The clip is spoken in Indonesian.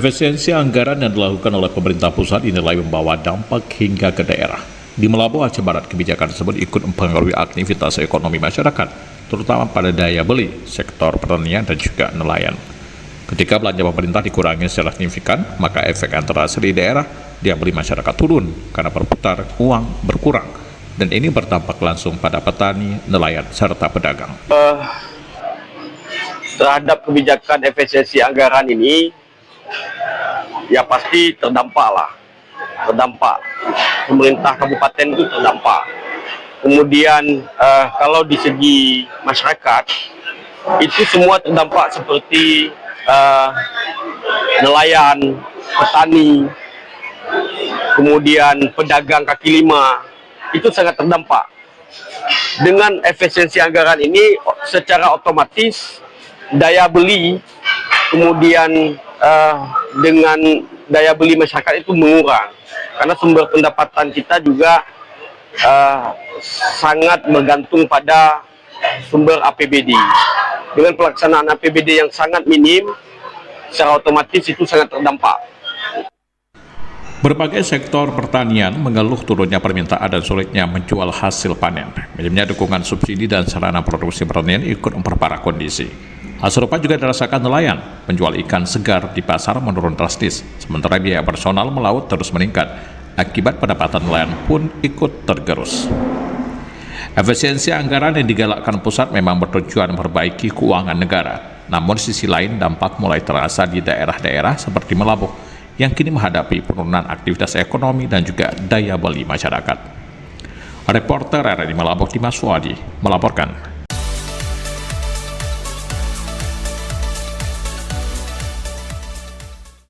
Efisiensi anggaran yang dilakukan oleh pemerintah pusat dinilai membawa dampak hingga ke daerah. Di Melabuh, Aceh Barat, kebijakan tersebut ikut mempengaruhi aktivitas ekonomi masyarakat, terutama pada daya beli, sektor pertanian, dan juga nelayan. Ketika belanja pemerintah dikurangi secara signifikan, maka efek yang terasa di daerah, daya beli masyarakat turun karena berputar uang berkurang. Dan ini berdampak langsung pada petani, nelayan, serta pedagang. Terhadap kebijakan efisiensi anggaran ini, ya pasti terdampak. Pemerintah kabupaten itu terdampak. Kemudian kalau di segi masyarakat, itu semua terdampak seperti nelayan, petani, kemudian pedagang kaki lima, itu sangat terdampak. Dengan efisiensi anggaran ini, secara otomatis daya beli, kemudian dengan daya beli masyarakat itu mengurang, karena sumber pendapatan kita juga sangat bergantung pada sumber APBD. Dengan pelaksanaan APBD yang sangat minim, secara otomatis itu sangat terdampak. Berbagai sektor pertanian mengeluh turunnya permintaan dan sulitnya menjual hasil panen. Minimnya dukungan subsidi dan sarana produksi pertanian ikut memperparah kondisi. Hal serupa juga dirasakan nelayan. Penjual ikan segar di pasar menurun drastis, sementara biaya personal melaut terus meningkat. Akibat pendapatan nelayan pun ikut tergerus. Efisiensi anggaran yang digalakkan pusat memang bertujuan memperbaiki keuangan negara. Namun sisi lain dampak mulai terasa di daerah-daerah seperti Melabuh, yang kini menghadapi penurunan aktivitas ekonomi dan juga daya beli masyarakat. Reporter RRI Melabuh Dimas Wadi melaporkan.